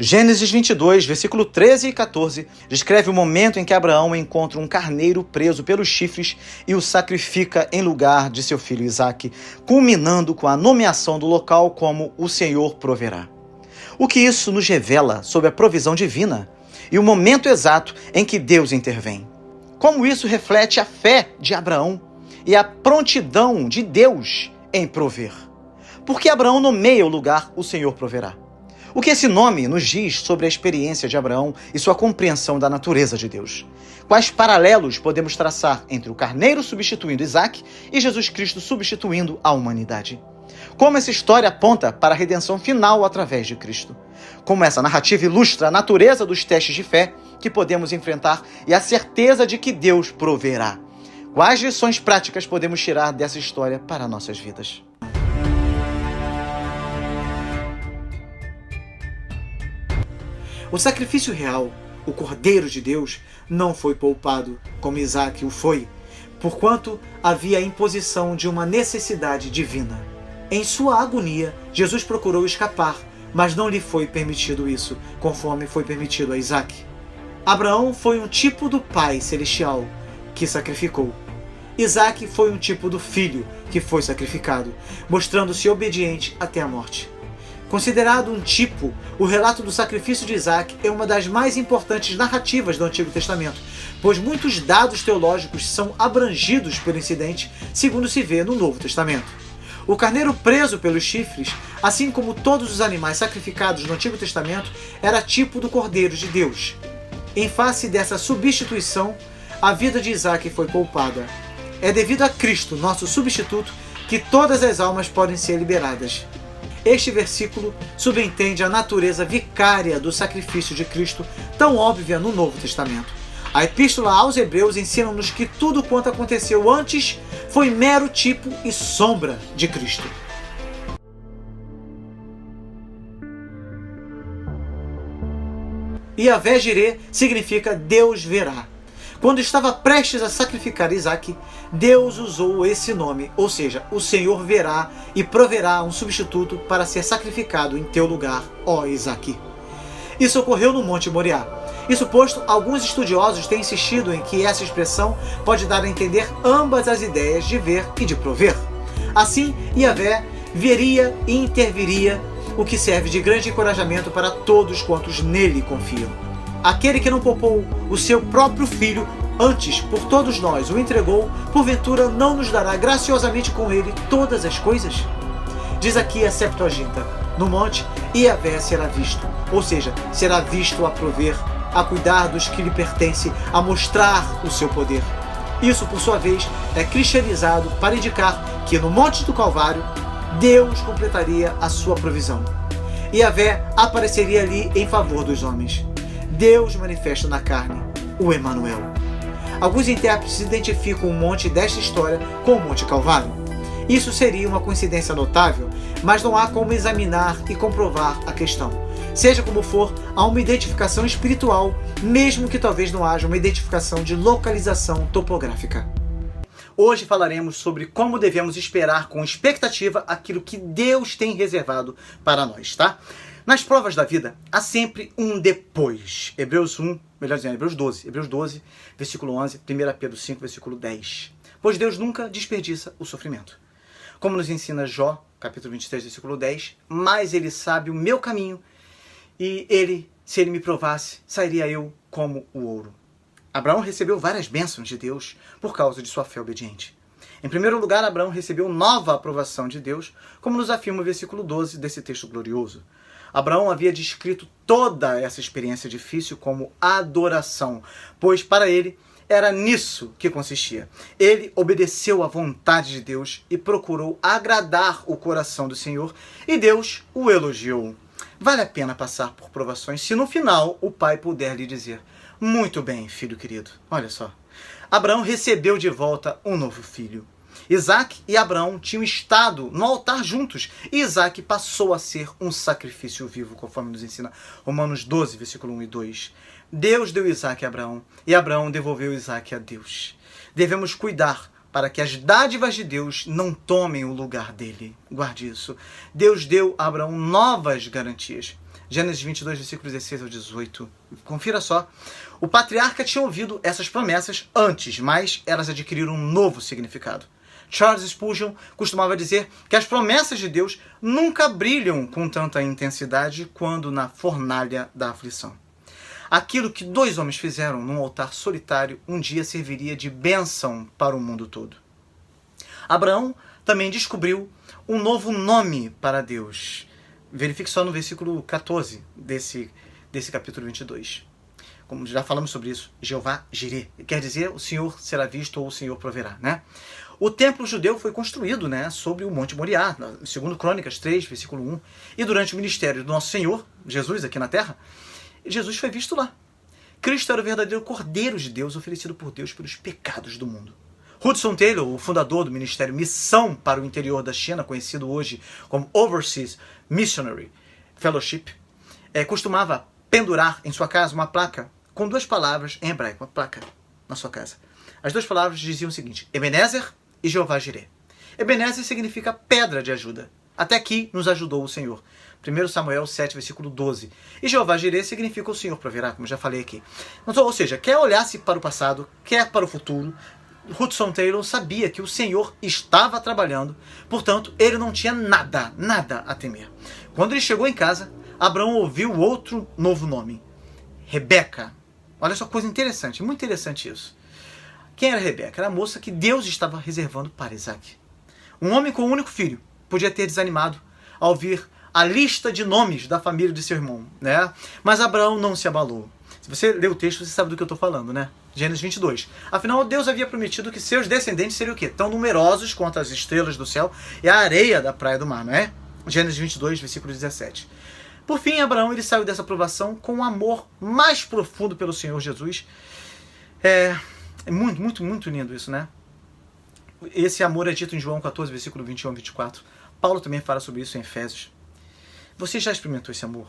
Gênesis 22, versículo 13 e 14, descreve o momento em que Abraão encontra um carneiro preso pelos chifres e o sacrifica em lugar de seu filho Isaque, culminando com a nomeação do local como o Senhor proverá. O que isso nos revela sobre a provisão divina e o momento exato em que Deus intervém? Como isso reflete a fé de Abraão e a prontidão de Deus em prover? Por que Abraão nomeia o lugar o Senhor proverá? O que esse nome nos diz sobre a experiência de Abraão e sua compreensão da natureza de Deus? Quais paralelos podemos traçar entre o carneiro substituindo Isaque e Jesus Cristo substituindo a humanidade? Como essa história aponta para a redenção final através de Cristo? Como essa narrativa ilustra a natureza dos testes de fé que podemos enfrentar e a certeza de que Deus proverá? Quais lições práticas podemos tirar dessa história para nossas vidas? O sacrifício real, o Cordeiro de Deus, não foi poupado, como Isaque o foi, porquanto havia a imposição de uma necessidade divina. Em sua agonia, Jesus procurou escapar, mas não lhe foi permitido isso, conforme foi permitido a Isaque. Abraão foi um tipo do Pai Celestial, que sacrificou. Isaque foi um tipo do Filho, que foi sacrificado, mostrando-se obediente até a morte. Considerado um tipo, o relato do sacrifício de Isaque é uma das mais importantes narrativas do Antigo Testamento, pois muitos dados teológicos são abrangidos pelo incidente, segundo se vê no Novo Testamento. O carneiro preso pelos chifres, assim como todos os animais sacrificados no Antigo Testamento, era tipo do Cordeiro de Deus. Em face dessa substituição, a vida de Isaque foi poupada. É devido a Cristo, nosso substituto, que todas as almas podem ser liberadas. Este versículo subentende a natureza vicária do sacrifício de Cristo, tão óbvia no Novo Testamento. A Epístola aos Hebreus ensina-nos que tudo quanto aconteceu antes foi mero tipo e sombra de Cristo. Yavé Jireh significa Deus verá. Quando estava prestes a sacrificar Isaque, Deus usou esse nome, ou seja, o Senhor verá e proverá um substituto para ser sacrificado em teu lugar, ó Isaque. Isso ocorreu no Monte Moriá. Isso posto, alguns estudiosos têm insistido em que essa expressão pode dar a entender ambas as ideias de ver e de prover. Assim, Yavé veria e interviria, o que serve de grande encorajamento para todos quantos nele confiam. Aquele que não poupou o seu próprio filho, antes por todos nós o entregou, porventura não nos dará graciosamente com ele todas as coisas? Diz aqui a Septuaginta: no monte Yavé será visto, ou seja, será visto a prover, a cuidar dos que lhe pertencem, a mostrar o seu poder. Isso, por sua vez, é cristianizado para indicar que no Monte do Calvário, Deus completaria a sua provisão. Yavé apareceria ali em favor dos homens. Deus manifesta na carne, o Emanuel. Alguns intérpretes identificam o monte desta história com o Monte Calvário. Isso seria uma coincidência notável, mas não há como examinar e comprovar a questão. Seja como for, há uma identificação espiritual, mesmo que talvez não haja uma identificação de localização topográfica. Hoje falaremos sobre como devemos esperar com expectativa aquilo que Deus tem reservado para nós, tá? Nas provas da vida, há sempre um depois. Hebreus 12, versículo 11, 1 Pedro 5, versículo 10. Pois Deus nunca desperdiça o sofrimento. Como nos ensina Jó, capítulo 23, versículo 10, mas ele sabe o meu caminho e ele, se ele me provasse, sairia eu como o ouro. Abraão recebeu várias bênçãos de Deus por causa de sua fé obediente. Em primeiro lugar, Abraão recebeu nova aprovação de Deus, como nos afirma o versículo 12 desse texto glorioso. Abraão havia descrito toda essa experiência difícil como adoração, pois para ele era nisso que consistia. Ele obedeceu à vontade de Deus e procurou agradar o coração do Senhor, e Deus o elogiou. Vale a pena passar por provações se no final o pai puder lhe dizer: muito bem, filho querido. Olha só, Abraão recebeu de volta um novo filho. Isaque e Abraão tinham estado no altar juntos, e Isaque passou a ser um sacrifício vivo, conforme nos ensina Romanos 12, versículo 1 e 2. Deus deu Isaque a Abraão, e Abraão devolveu Isaque a Deus. Devemos cuidar para que as dádivas de Deus não tomem o lugar dele. Guarde isso. Deus deu a Abraão novas garantias. Gênesis 22, versículos 16 ao 18. Confira só. O patriarca tinha ouvido essas promessas antes, mas elas adquiriram um novo significado. Charles Spurgeon costumava dizer que as promessas de Deus nunca brilham com tanta intensidade quando na fornalha da aflição. Aquilo que 2 homens fizeram num altar solitário um dia serviria de bênção para o mundo todo. Abraão também descobriu um novo nome para Deus. Verifique só no versículo 14 desse capítulo 22. Como já falamos sobre isso, Jeová Jireh, quer dizer o Senhor será visto ou o Senhor proverá, né? O templo judeu foi construído, né, sobre o Monte Moriá, segundo Crônicas 3, versículo 1. E durante o ministério do nosso Senhor, Jesus aqui na terra, Jesus foi visto lá. Cristo era o verdadeiro Cordeiro de Deus, oferecido por Deus pelos pecados do mundo. Hudson Taylor, o fundador do Ministério Missão para o Interior da China, conhecido hoje como Overseas Missionary Fellowship, costumava pendurar em sua casa uma placa com 2 palavras em hebraico, uma placa na sua casa. As 2 palavras diziam o seguinte: Ebenezer e Jeová Jireh. Ebenezer significa pedra de ajuda. Até aqui nos ajudou o Senhor. 1 Samuel 7, versículo 12. E Jeová Jireh significa o Senhor proverá, como já falei aqui. Então, ou seja, quer olhasse para o passado, quer para o futuro, Hudson Taylor sabia que o Senhor estava trabalhando, portanto, ele não tinha nada a temer. Quando ele chegou em casa, Abraão ouviu outro novo nome, Rebeca. Olha só, coisa interessante, muito interessante isso. Quem era Rebeca? Era a moça que Deus estava reservando para Isaac. Um homem com um único filho podia ter desanimado ao ouvir a lista de nomes da família de seu irmão, né? Mas Abraão não se abalou. Se você ler o texto, você sabe do que eu estou falando, né? Gênesis 22. Afinal, Deus havia prometido que seus descendentes seriam o quê? Tão numerosos quanto as estrelas do céu e a areia da praia do mar, não é? Gênesis 22, versículo 17. Por fim, Abraão ele saiu dessa provação com um amor mais profundo pelo Senhor Jesus. É muito lindo isso, né? Esse amor é dito em João 14, versículo 21 a 24. Paulo também fala sobre isso em Efésios. Você já experimentou esse amor?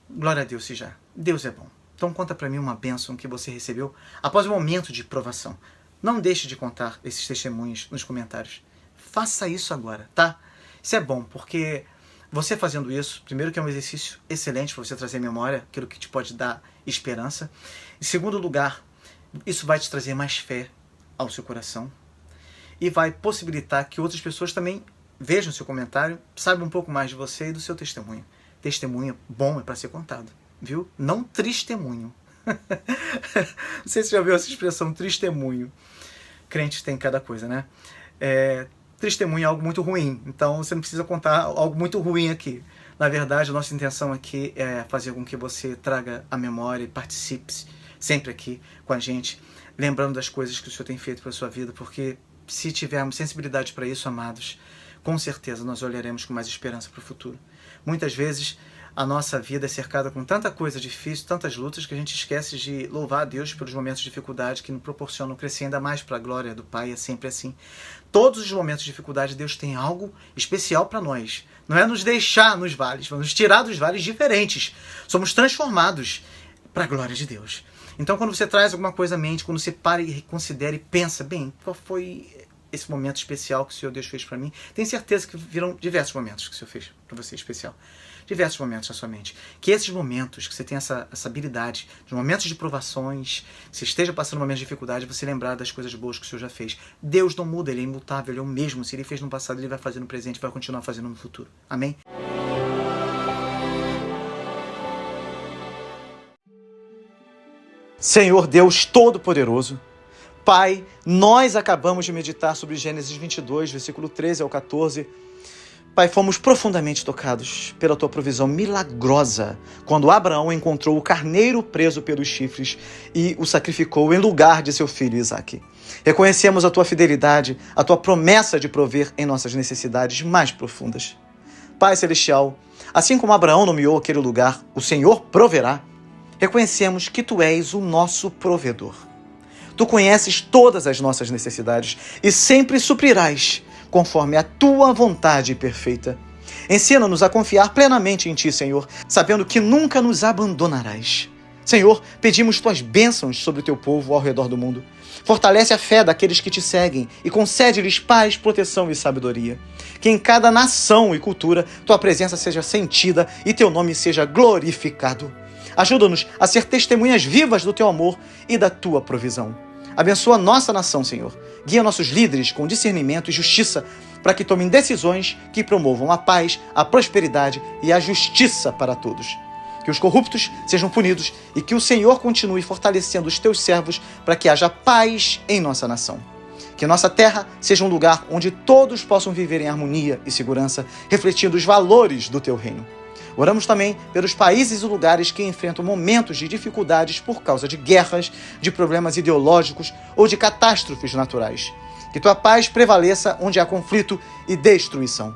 Glória a Deus, se já. Deus é bom. Então conta para mim uma bênção que você recebeu após um momento de provação. Não deixe de contar esses testemunhos nos comentários. Faça isso agora, tá? Isso é bom, porque você fazendo isso, primeiro que é um exercício excelente para você trazer memória, aquilo que te pode dar esperança. Em segundo lugar, isso vai te trazer mais fé ao seu coração e vai possibilitar que outras pessoas também vejam seu comentário, saibam um pouco mais de você e do seu testemunho. Testemunho bom é para ser contado, viu? Não testemunho. Não sei se você já viu essa expressão, testemunho. Crentes tem cada coisa, né? Testemunho é algo muito ruim, então você não precisa contar algo muito ruim aqui. Na verdade, a nossa intenção aqui é fazer com que você traga a memória e participe sempre aqui com a gente, lembrando das coisas que o Senhor tem feito para a sua vida, porque se tivermos sensibilidade para isso, amados, com certeza nós olharemos com mais esperança para o futuro. Muitas vezes a nossa vida é cercada com tanta coisa difícil, tantas lutas, que a gente esquece de louvar a Deus pelos momentos de dificuldade que nos proporcionam crescer ainda mais para a glória do Pai. É sempre assim. Todos os momentos de dificuldade, Deus tem algo especial para nós. Não é nos deixar nos vales, vai nos tirar dos vales diferentes. Somos transformados para a glória de Deus. Então, quando você traz alguma coisa à mente, quando você para e reconsidera e pensa, bem, qual foi esse momento especial que o Senhor Deus fez para mim? Tenho certeza que viram diversos momentos que o Senhor fez para você especial. Diversos momentos na sua mente. Que esses momentos, que você tenha essa habilidade, de momentos de provações, que você esteja passando momentos de dificuldade, você lembrar das coisas boas que o Senhor já fez. Deus não muda, Ele é imutável, Ele é o mesmo. Se Ele fez no passado, Ele vai fazer no presente, vai continuar fazendo no futuro. Amém? Senhor Deus Todo-Poderoso, Pai, nós acabamos de meditar sobre Gênesis 22, versículo 13 ao 14. Pai, fomos profundamente tocados pela Tua provisão milagrosa quando Abraão encontrou o carneiro preso pelos chifres e o sacrificou em lugar de seu filho Isaque. Reconhecemos a Tua fidelidade, a Tua promessa de prover em nossas necessidades mais profundas. Pai Celestial, assim como Abraão nomeou aquele lugar, o Senhor proverá, reconhecemos que Tu és o nosso provedor. Tu conheces todas as nossas necessidades e sempre suprirás conforme a Tua vontade perfeita. Ensina-nos a confiar plenamente em Ti, Senhor, sabendo que nunca nos abandonarás. Senhor, pedimos Tuas bênçãos sobre o Teu povo ao redor do mundo. Fortalece a fé daqueles que te seguem e concede-lhes paz, proteção e sabedoria. Que em cada nação e cultura tua presença seja sentida e teu nome seja glorificado. Ajuda-nos a ser testemunhas vivas do teu amor e da tua provisão. Abençoa nossa nação, Senhor. Guia nossos líderes com discernimento e justiça para que tomem decisões que promovam a paz, a prosperidade e a justiça para todos. Que os corruptos sejam punidos e que o Senhor continue fortalecendo os teus servos para que haja paz em nossa nação. Que nossa terra seja um lugar onde todos possam viver em harmonia e segurança, refletindo os valores do teu reino. Oramos também pelos países e lugares que enfrentam momentos de dificuldades por causa de guerras, de problemas ideológicos ou de catástrofes naturais. Que tua paz prevaleça onde há conflito e destruição.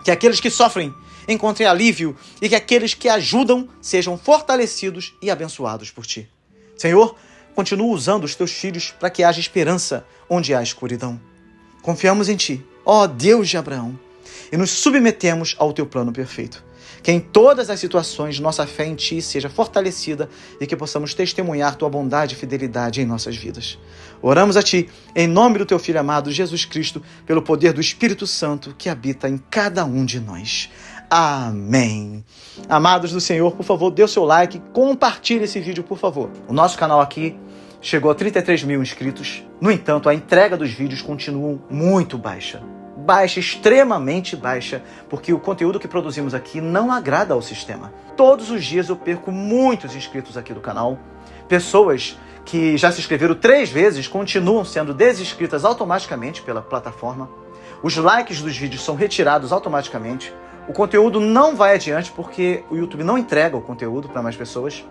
Que aqueles que sofrem encontrem alívio e que aqueles que ajudam sejam fortalecidos e abençoados por ti. Senhor, continua usando os teus filhos para que haja esperança onde há escuridão. Confiamos em ti, ó Deus de Abraão, e nos submetemos ao teu plano perfeito. Que em todas as situações nossa fé em ti seja fortalecida e que possamos testemunhar tua bondade e fidelidade em nossas vidas. Oramos a ti, em nome do teu Filho amado Jesus Cristo, pelo poder do Espírito Santo que habita em cada um de nós. Amém. Amados do Senhor, por favor, dê o seu like, compartilhe esse vídeo, por favor. O nosso canal aqui chegou a 33 mil inscritos. No entanto, a entrega dos vídeos continua muito baixa. Extremamente baixa, porque o conteúdo que produzimos aqui não agrada ao sistema. Todos os dias eu perco muitos inscritos aqui do canal. Pessoas que já se inscreveram 3 vezes continuam sendo desinscritas automaticamente pela plataforma. Os likes dos vídeos são retirados automaticamente. O conteúdo não vai adiante porque o YouTube não entrega o conteúdo para mais pessoas.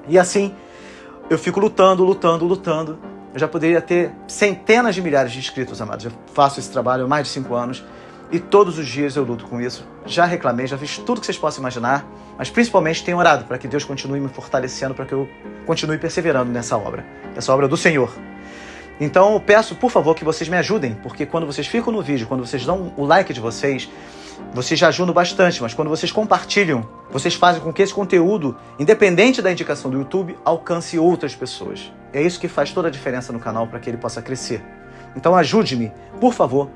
E assim, eu fico lutando. Eu já poderia ter centenas de milhares de inscritos, amados. Eu faço esse trabalho há mais de 5 anos e todos os dias eu luto com isso. Já reclamei, já fiz tudo que vocês possam imaginar, mas principalmente tenho orado para que Deus continue me fortalecendo, para que eu continue perseverando nessa obra do Senhor. Então eu peço, por favor, que vocês me ajudem, porque quando vocês ficam no vídeo, quando vocês dão o like de vocês já ajudam bastante, mas quando vocês compartilham, vocês fazem com que esse conteúdo, independente da indicação do YouTube, alcance outras pessoas. É isso que faz toda a diferença no canal para que ele possa crescer. Então ajude-me, por favor,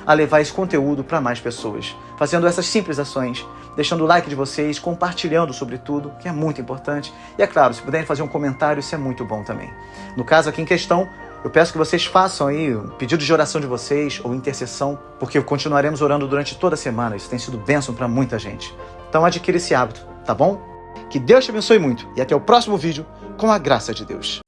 a levar esse conteúdo para mais pessoas, fazendo essas simples ações, deixando o like de vocês, compartilhando sobre tudo, que é muito importante. E é claro, se puderem fazer um comentário, isso é muito bom também. No caso aqui em questão, eu peço que vocês façam aí um pedido de oração de vocês ou intercessão, porque continuaremos orando durante toda a semana. Isso tem sido bênção para muita gente. Então adquira esse hábito, tá bom? Que Deus te abençoe muito e até o próximo vídeo com a graça de Deus.